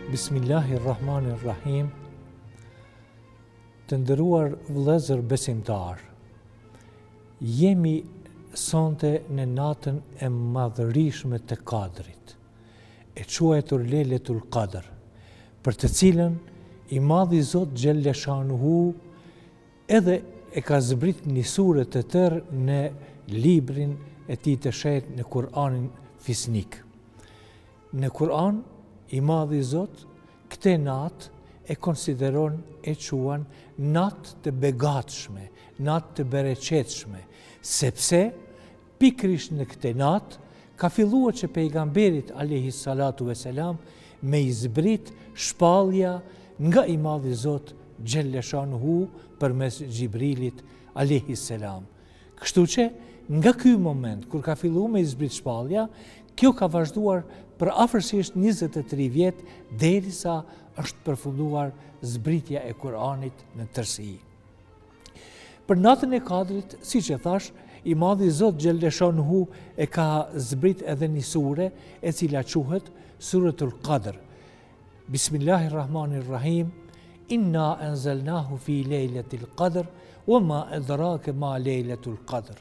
Bismillahirrahmanirrahim. Të nderuar vëllezër besimtar, jemi sonte në natën e madhërishme të Kadrit, e quajtur Lejletul Qadr, për të cilën i Madhi Zot Gjelle Shanuhu edhe e ka zbrit një sure të tërë në librin e tij të shenjtë, në Kur'anin fisnik. Në Kur'an, i Madhi Zot këtë natë e konsideron, e quan natë të begatshme, natë të bereqetshme, sepse pikrisht në këtë natë ka filluar që pejgamberit alayhi salatu vesselam me i zbrit shpallja nga i Madhi Zot Gjelle Shanuhu përmes Gjibrilit alayhi salam. Kështu që nga ky moment kur ka filluar me i zbrit shpallja, kjo ka vazhduar për afërsisht 23 vjet derisa është përfunduar zbritja e Kur'anit në tërësi. Për natën e Kadrit, siç e thash, i Madhi Zot Gjelle Shanuhu e ka zbrit edhe një sure e cila quhet Suratul Qadr. Bismillahirrahmanirrahim. Inna anzalnahu fi lejletil qadr, wa ma adrake ma lejletul qadr.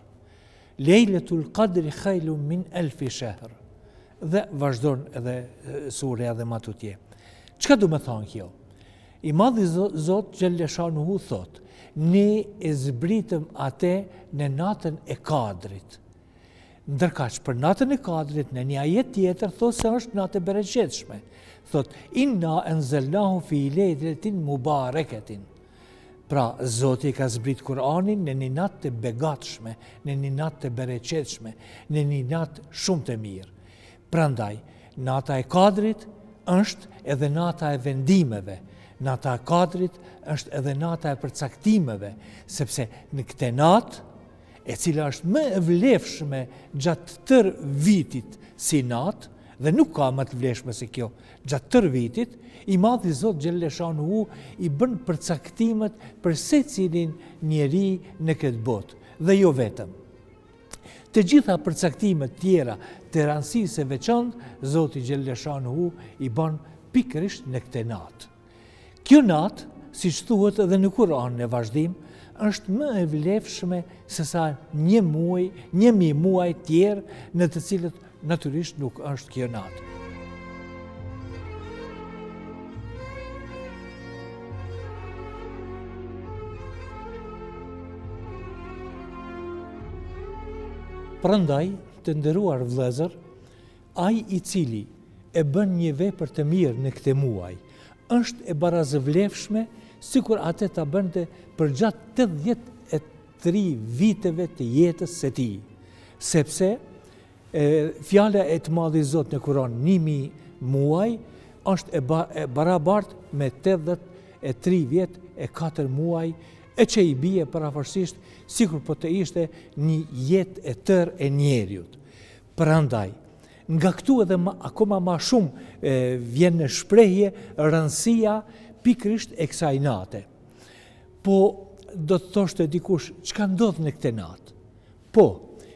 Lejletul qadri khairun min alfi shahr. Dhe vazhdon edhe surja dhe matutje. Çka do më thonë kjo? I Madhi Zot Gjelle Shanuhu thot, ne e zbritëm atë në natën e Kadrit. Ndërkaq për natën e Kadrit në një ajet tjetër thot se është natë e bereqetshme. Thot, inna anzalnahu fi lejletin mubareketin. Pra, Zoti ka zbrit Kur'anin në një natë të begatshme, në një natë të bereqetshme, në një natë shumë të mirë. Prandaj, nata e Kadrit është edhe nata e vendimeve, nata e Kadrit është edhe nata e përcaktimeve, sepse në këtë natë, e cila është më e vlefshme gjatë tërë vitit si natë, dhe nuk ka më të vlefshme se kjo, gjatë tërë vitit, i Madhi Zot Gjelle Shanuhu i bën përcaktimet për secilin njeri në këtë botë, dhe jo vetëm. Të gjitha përcaktimet tjera të rëndësisë e veçantë, Zoti Gjelle Shanuhu i bën pikërisht në këtë natë. Kjo natë, siç thuhet edhe në Kur'an në vazhdim, është më e vlefshme se sa një muaj tjerë në të cilët natyrisht nuk është kjo natë. Prandaj, të nderuar vëllezër, ai i cili e bën një vepër të mirë në këtë muaj, është e barazëvlefshme sikur atë ta bënte për gjatë 83 viteve të jetës së tij, sepse fjala e të Madhi Zot në Kur'an 1000 muaj është e barabartë me 83 vjet e 4 muaj, e që i bie parafërsisht sikur po të ishte një jetë e tërë e njeriut. Prandaj, nga këtu edhe akoma ma shumë vjen në shprehje rëndësia pikërisht e kësaj nate. Po, do të thoshte dikush, çka ndodh në këtë natë? Po,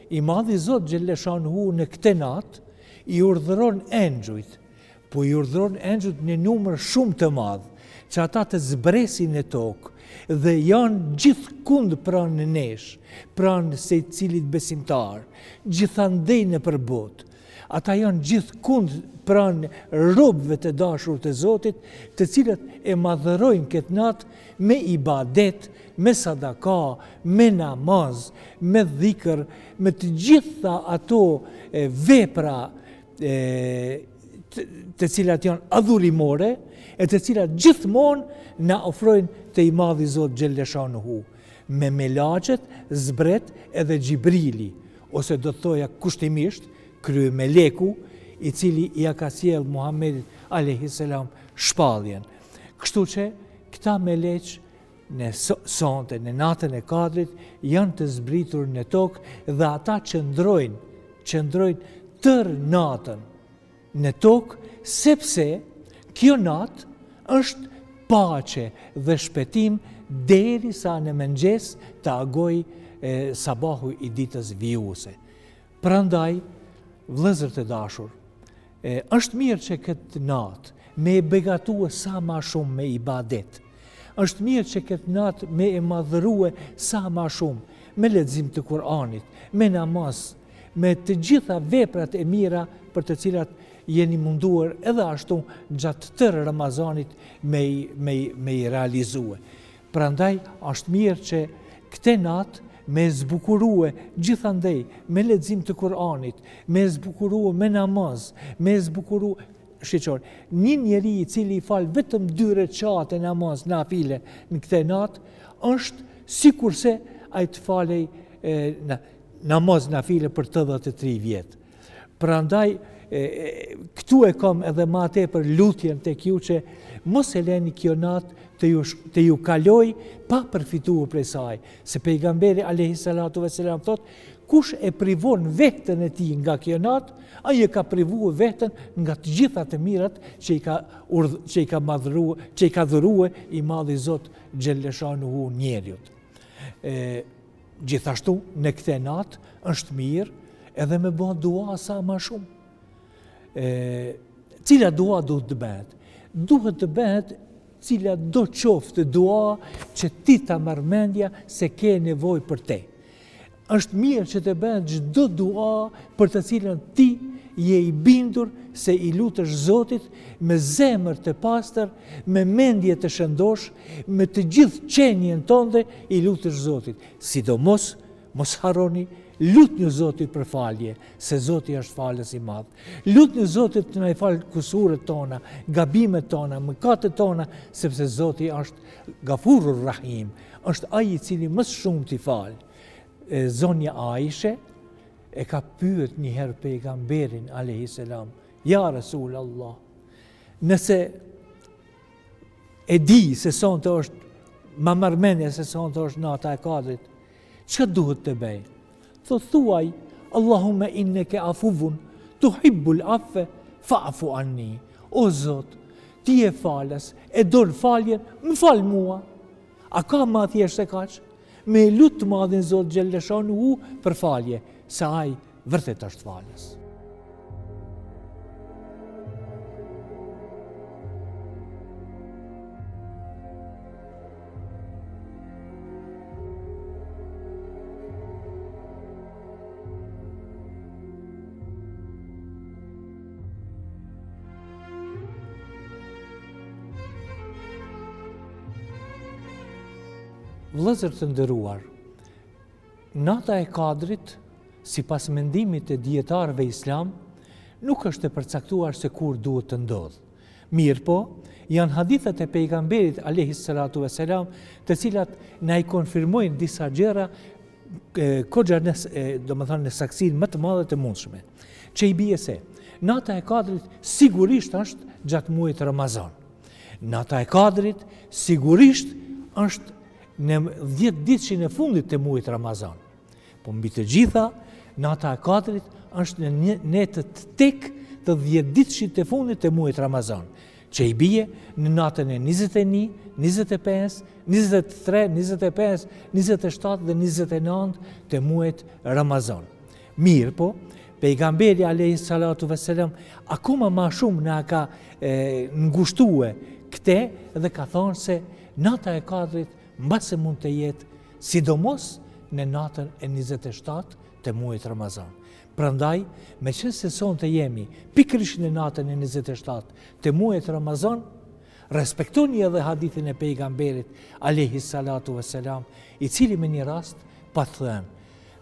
i Madhi Zot Gjelle Shanuhu në këtë natë i urdhëron engjujt, po i urdhëron engjujt në numër shumë të madh, që ata të zbresin në tokë dhe janë gjithkund pranë nesh, pranë se cilit besimtar, gjithandej në përbot. Ata janë gjithkund pranë robëve të dashur të Zotit, të cilët e madhërojnë këtë natë me ibadet, me sadaka, me namaz, me dhikr, me të gjitha ato vepra të cilat janë adhurimore, e të cilat gjithmonë na ofrojnë te i Madhi Zot Gjelle Shanuhu. Me melaqet zbret edhe Gjibrili, ose do të thoja kushtimisht, krye meleku, i cili ja ka sjell Muhammedit alayhi salam shpalljen. Kështu që këta meleq në sonte, në natën e Kadrit, janë të zbritur në tokë dhe ata qëndrojnë tërë natën në tokë, sepse kjo natë është paqe dhe shpëtim derisa në mëngjes të agoj sabahu i ditës vijuse. Prandaj, vëllezër të dashur, është mirë që këtë natë me e begatue sa ma shumë me ibadet. Është mirë që këtë natë me e madhërue sa ma shumë, me lexim të Kur'anit, me namaz, me të gjitha veprat e mira për të cilat jeni munduar edhe ashtu gjatë tërë Ramazanit me i realizue. Prandaj është mirë që këtë natë me zbukurue gjithandej me lexim të Kur'anit, me zbukurue me namaz, me zbukurue shiqor. Një njeri i cili i fal vetëm 2 rekate namaz nafile në këtë natë është sikurse ai të falej namaz nafile për 83 vjet. Prandaj këtu e kam edhe ma tepër lutjen tek ju që mos e leni kjo natë të ju kaloj pa përfituar prej saj, se pejgamberi alayhi salatu vesselam thot, kush e privon veten e tij nga kjo natë, ai e ka privuar veten nga të gjitha të mirat që i ka dhuruar i madhi Zot xhelleshanuhu njeriut. Gjithashtu në këtë natë është mirë edhe me bë dua sa më shumë. Cila dua duhet të bëhet? Duhet të bëhet cila do qoftë dua që ti ta marr mendja se ke nevojë për te. Është mirë që të bëhet çdo dua për të cilën ti je i bindur se i lutesh Zotit me zemër të pastër, me mendje të shëndosh, me të gjithë qenien tënde i lutesh Zotit. Sidomos mos harroni, lutni Zotit për falje, se Zoti është falës i madh. Lutni Zotit të na i falë kusuret tona, gabimet tona, mëkatet tona, sepse Zoti është Gafurur Rahim, është ai i cili më shumë t'i falë. Zonja Aisha e ka pyet një herë pejgamberin alayhi salam, ja Rasul Allah, nëse e di se sonte është ma marrmendje se sonte është nata e Kadrit, çka duhet të bëj? Thuaj, Allahumma inneke afuvun, tuhibbul affe, fa'fu anni. O Zot, ti e falës, e don faljen, më fal mua. A ka ma thjesht se kaq? Me lutë madhin Zot xhelleshanuhu për falje, se ai vërtet është falës. Vëllezër të nderuar, nata e Kadrit, sipas mendimit të dietarëve islam, nuk është e përcaktuar se kur duhet të ndodhë. Mirë po, janë hadithet e pejgamberit alayhi salatu vesselam, të cilat na i konfirmojnë disa gjëra kogja në saksinë më të madhe të mundshme. Që i bie se nata e Kadrit sigurisht është gjatë muajit Ramazan. Nata e Kadrit sigurisht është në 10 ditëshin e fundit të muajit Ramazan. Po mbi të gjitha, nata e Kadrit është në netët tek të 10 ditëshit të fundit të muajit Ramazan, që i bie në natën e 21, 25, 23, 25, 27 dhe 29 të muajit Ramazan. Mirë po, pejgamberi alayhi salatu vesselam akoma ma shumë na ka ngushtue këte dhe ka thonë se nata e Kadrit mbase mund të jetë sidomos në natën e 27 të muajit Ramazan. Prandaj, meqense sonte jemi pikërisht në natën e 27 të muajit Ramazan, respektoni edhe hadithin e pejgamberit alayhi salatu vesselam, i cili me një rast pa thënë: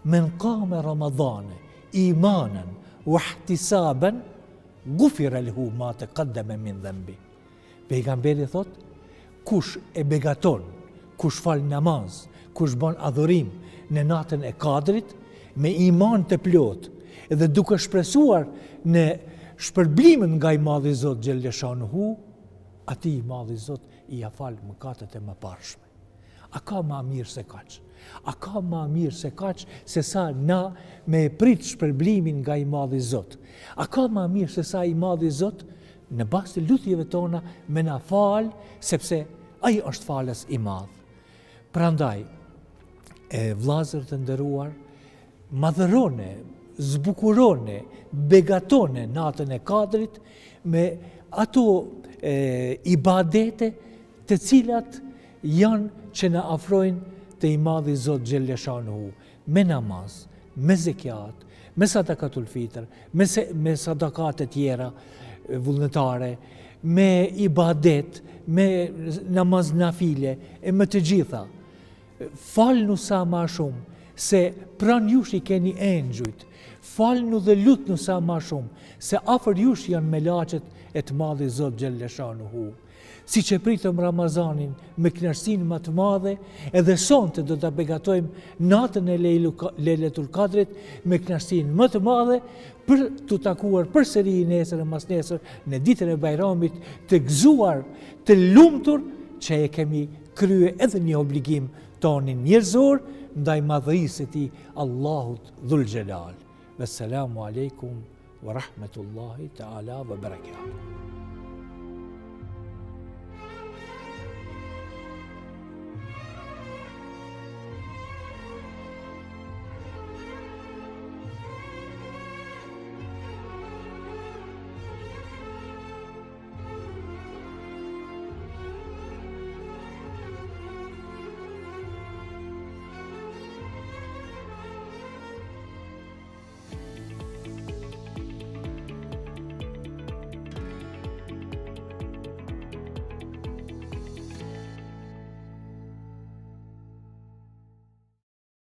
"Men qama Ramadane imanan wa ihtisaban, ghufira lahu ma taqaddama min dhanbi." Pejgamberi thot: kush e begaton, kush fal namaz, kush bën adhurim në natën e Kadrit me iman të plot dhe duke shpresuar në shpërblimin nga i madhi Zot xhelleshanuhu, atij i madhi Zot i ja fal mëkatet e mëparshme. A ka ma mirë se kaq? A ka ma mirë se kaq se sa na me prit shpërblimin nga i madhi Zot? A ka ma mirë se sa i madhi Zot në bazë të lutjeve tona me na fal, sepse ai është falës i madh. Prandaj, vllazër të nderuar, madhërone, zbukurone, begatone natën e Kadrit me ato ibadete të cilat janë që na afrojnë te i madhi Zot Gjellëshanuhu, me namaz, me zekat, me sadakatul fitr, me sadakat e tjera vullnetare, me ibadet, me namaz nafile, e me të gjitha. Falnu sa ma shumë, se pran jush i keni engjujt, falnu dhe lutnu sa ma shumë, se afër jush janë melaqet e të madhi Zot Gjellëshanuhu. Si që pritëm Ramazanin me kënaqësinë më të madhe, edhe sonte do të begatojmë natën e Lejletul Qadrit me kënaqësinë më të madhe për të takuar përsëri nesër e masnesër në ditën e Bajramit, të gëzuar, të lumtur që e kemi krye edhe një obligim tonin njerëzor ndaj madhërisë së Tij Allahut Dhul Xhelal. Vesselamu alaikum wa rahmetullahi ta'ala wa barakatuh.